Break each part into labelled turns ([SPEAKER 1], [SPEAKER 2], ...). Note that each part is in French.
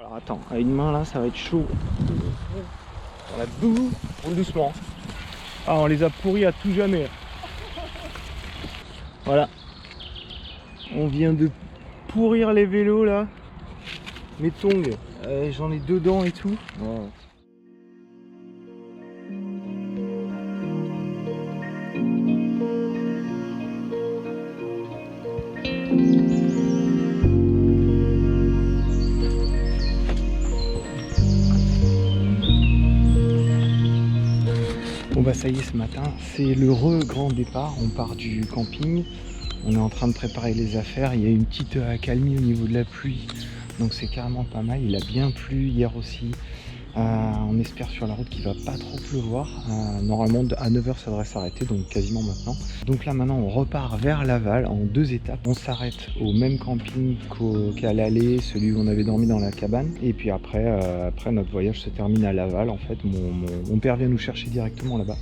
[SPEAKER 1] Alors attends, à une main là, ça va être chaud. On a boum, roule doucement. Ah, on les a pourris à tout jamais. Voilà. On vient de pourrir les vélos là. Mes tongs, j'en ai dedans et tout. Wow. Bon bah ça y est, ce matin c'est le grand départ, on part du camping, on est en train de préparer les affaires, il y a une petite accalmie au niveau de la pluie, donc c'est carrément pas mal, il a bien plu hier aussi, on espère sur la route qu'il va pas trop pleuvoir, normalement à 9h ça devrait s'arrêter, donc quasiment maintenant. Donc là maintenant on repart vers Laval en 2 étapes, on s'arrête au même camping qu'à l'aller, celui où on avait dormi dans la cabane, et puis après notre voyage se termine à Laval. En fait mon père vient nous chercher directement là-bas,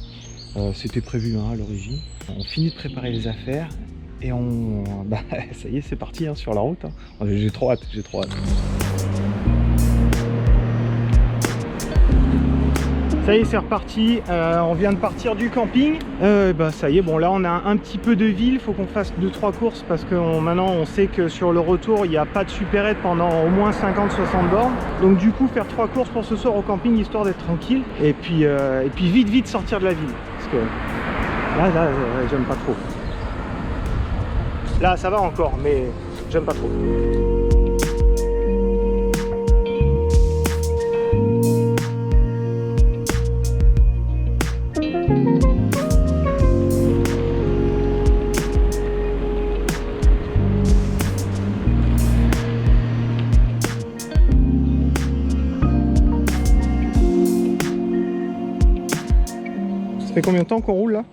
[SPEAKER 1] c'était prévu à l'origine. On finit de préparer les affaires et ça y est, c'est parti sur la route. J'ai trop hâte, Ça y est, c'est reparti, on vient de partir du camping. Ça y est, bon là on a un petit peu de ville, il faut qu'on fasse 2-3 courses parce que maintenant on sait que sur le retour il n'y a pas de supérette pendant au moins 50-60 bornes. Donc du coup faire 3 courses pour ce soir au camping histoire d'être tranquille. Et puis vite sortir de la ville. Parce que là j'aime pas trop. Là ça va encore, mais j'aime pas trop. Ça fait combien de temps qu'on roule là?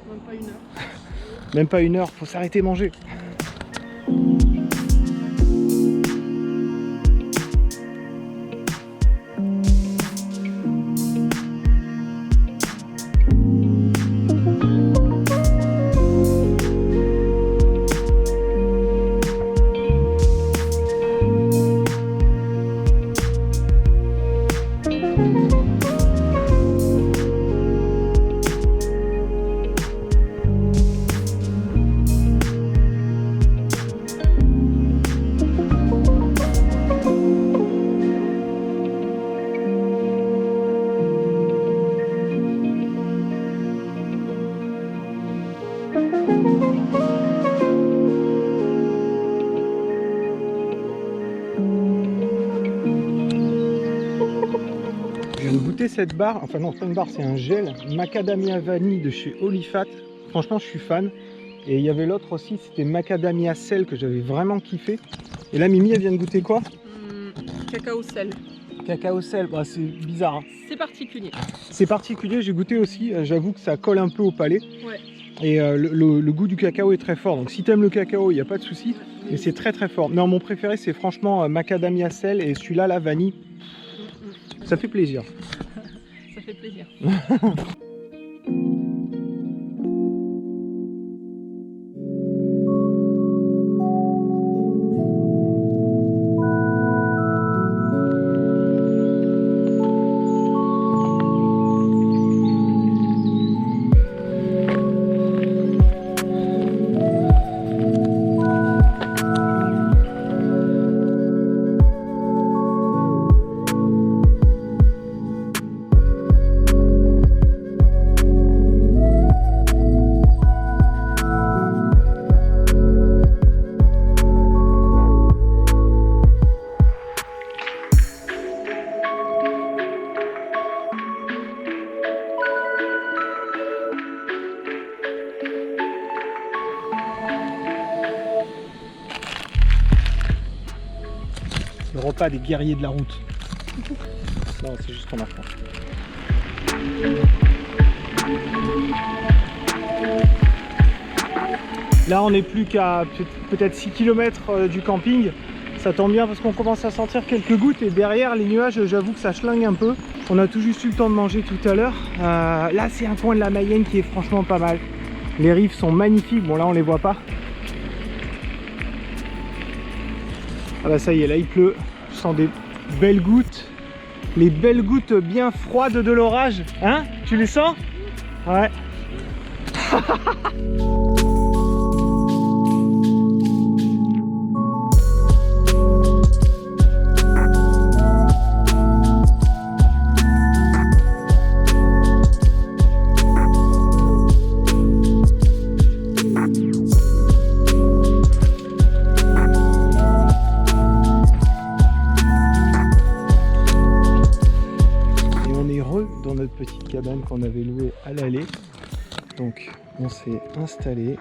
[SPEAKER 2] Même pas 1 heure.
[SPEAKER 1] Même pas 1 heure, faut s'arrêter manger. Je viens de goûter cette barre, enfin non c'est pas une barre, c'est un gel macadamia vanille de chez Olifat. Franchement je suis fan. Et il y avait l'autre aussi, c'était macadamia sel que j'avais vraiment kiffé. Et là Mimi elle vient de goûter quoi?
[SPEAKER 2] Cacao sel.
[SPEAKER 1] Cacao sel, bah, c'est bizarre hein.
[SPEAKER 2] C'est particulier.
[SPEAKER 1] C'est particulier, j'ai goûté aussi, j'avoue que ça colle un peu au palais.
[SPEAKER 2] Ouais.
[SPEAKER 1] Et le goût du cacao est très fort, donc si t'aimes le cacao il n'y a pas de souci. Mais c'est très fort. Non, mon préféré c'est franchement macadamia sel et celui-là la vanille. Ça fait plaisir.
[SPEAKER 2] Ça fait plaisir.
[SPEAKER 1] Le repas des guerriers de la route. Non, c'est juste qu'on a faim. Là, on n'est plus qu'à peut-être 6 km du camping. Ça tombe bien parce qu'on commence à sentir quelques gouttes et derrière les nuages, j'avoue que ça schlingue un peu. On a tout juste eu le temps de manger tout à l'heure. Là, c'est un coin de la Mayenne qui est franchement pas mal. Les rives sont magnifiques. Bon, là, on les voit pas. Ah bah ça y est, là il pleut. sent des belles gouttes. Les belles gouttes bien froides de l'orage. Hein? Tu les sens? Ouais. Dans notre petite cabane qu'on avait louée à l'aller. Donc on s'est installé.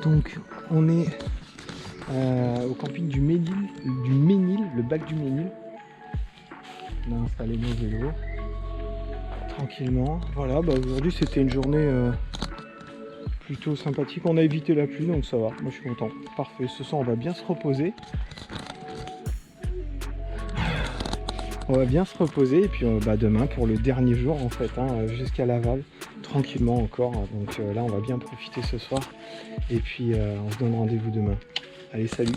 [SPEAKER 1] Donc on est au camping du Ménil, le bac du Ménil. On a installé nos vélos tranquillement. Voilà, bah aujourd'hui c'était une journée plutôt sympathique. On a évité la pluie donc ça va. Moi je suis content. Parfait. Ce soir on va bien se reposer. On va bien se reposer et puis demain pour le dernier jour en fait, hein, jusqu'à Laval, tranquillement encore. Donc là on va bien profiter ce soir et puis on se donne rendez-vous demain. Allez, salut!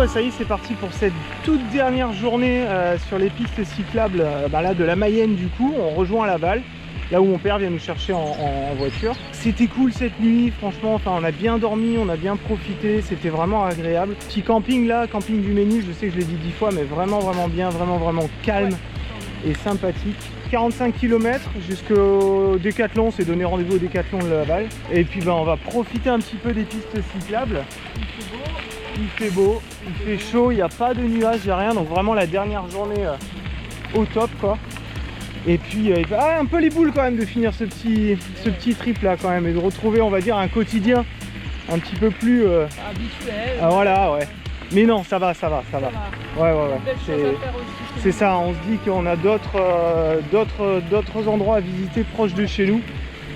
[SPEAKER 1] Ça y est, c'est parti pour cette toute dernière journée sur les pistes cyclables là, de la Mayenne du coup. On rejoint Laval, là où mon père vient nous chercher en voiture. C'était cool cette nuit, franchement, enfin, on a bien dormi, on a bien profité, c'était vraiment agréable. Petit camping là, camping du Ménil, je sais que je l'ai dit 10 fois, mais vraiment bien, vraiment calme et sympathique. 45 km jusqu'au Décathlon, on s'est donné rendez-vous au Décathlon de Laval. Et puis on va profiter un petit peu des pistes cyclables. Il fait beau, il fait chaud, il n'y a pas de nuages, il n'y a rien, donc vraiment la dernière journée au top quoi. Et puis un peu les boules quand même de finir ce petit trip là quand même et de retrouver on va dire un quotidien un petit peu plus
[SPEAKER 2] habituel.
[SPEAKER 1] Ah, voilà, ouais. Mais non, ça va. Ouais. C'est ça, on se dit qu'on a d'autres endroits à visiter proches de chez nous.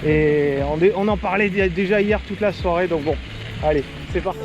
[SPEAKER 1] Et on en parlait déjà hier toute la soirée, donc bon, allez, c'est parti.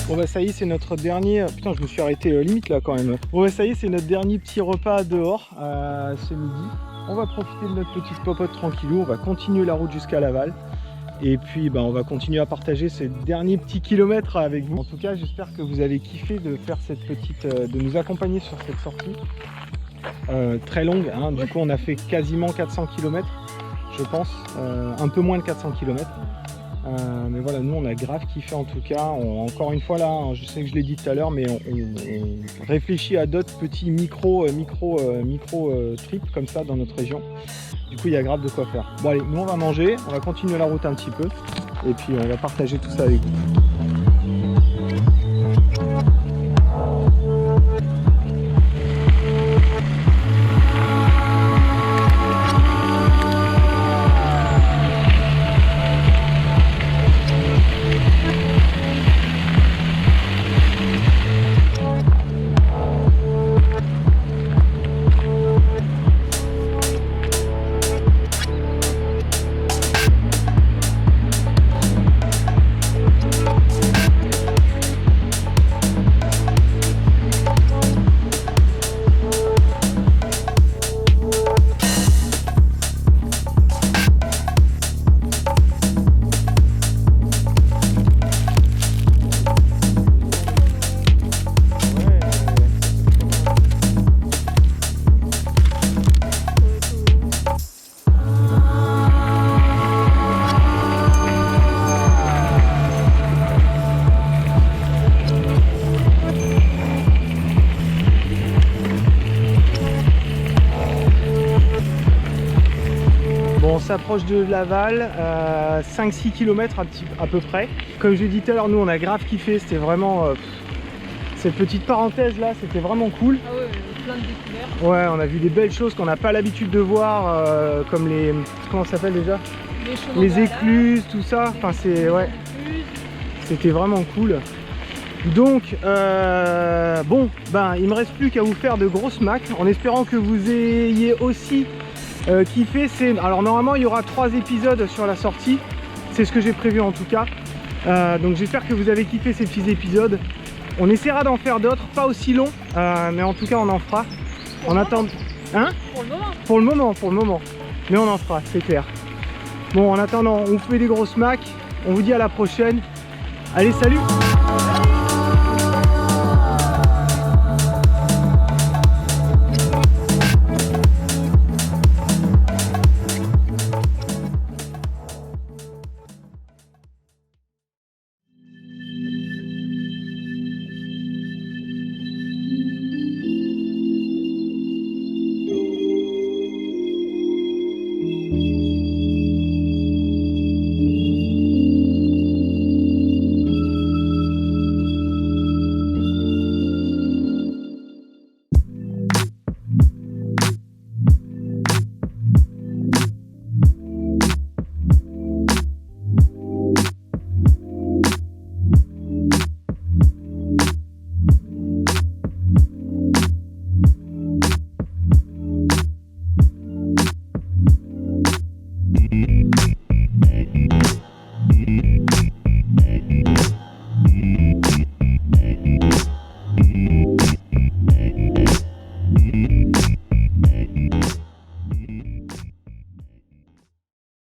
[SPEAKER 1] Bon bah ça y est, c'est notre dernier... Putain, je me suis arrêté limite là quand même. Bon bah ça y est, c'est notre dernier petit repas dehors ce midi. On va profiter de notre petite popote tranquillou, on va continuer la route jusqu'à Laval. Et puis on va continuer à partager ces derniers petits kilomètres avec vous. En tout cas, j'espère que vous avez kiffé de faire cette petite... de nous accompagner sur cette sortie. Très longue, hein. Du coup on a fait quasiment 400 km, je pense. Un peu moins de 400 km. Mais voilà, nous on a grave kiffé en tout cas. Encore une fois là, hein, je sais que je l'ai dit tout à l'heure, mais on réfléchit à d'autres petits micro trips comme ça dans notre région. Du coup il y a grave de quoi faire. Bon allez, nous on va manger, on va continuer la route un petit peu et puis on va partager tout ça avec vous. s'approche de Laval, 5-6 km à peu près. Comme je l'ai dit tout à l'heure, nous on a grave kiffé, c'était vraiment... cette petite parenthèse là, c'était vraiment cool.
[SPEAKER 2] Ah ouais, plein de découvertes.
[SPEAKER 1] Ouais, on a vu des belles choses qu'on n'a pas l'habitude de voir, comme les... Comment ça s'appelle déjà? Les écluses, tout ça. Enfin, c'est... Ouais. C'était vraiment cool. Donc, bon, ben, il me reste plus qu'à vous faire de grosses macs, en espérant que vous ayez aussi kiffé. Alors, normalement, il y aura 3 épisodes sur la sortie. C'est ce que j'ai prévu en tout cas. Donc, j'espère que vous avez kiffé ces petits épisodes. On essaiera d'en faire d'autres, pas aussi longs, mais en tout cas, on en fera. En attendant... Hein?
[SPEAKER 2] Pour le moment.
[SPEAKER 1] Pour le moment. Mais on en fera, c'est clair. Bon, en attendant, on vous fait des grosses macs. On vous dit à la prochaine. Allez, salut!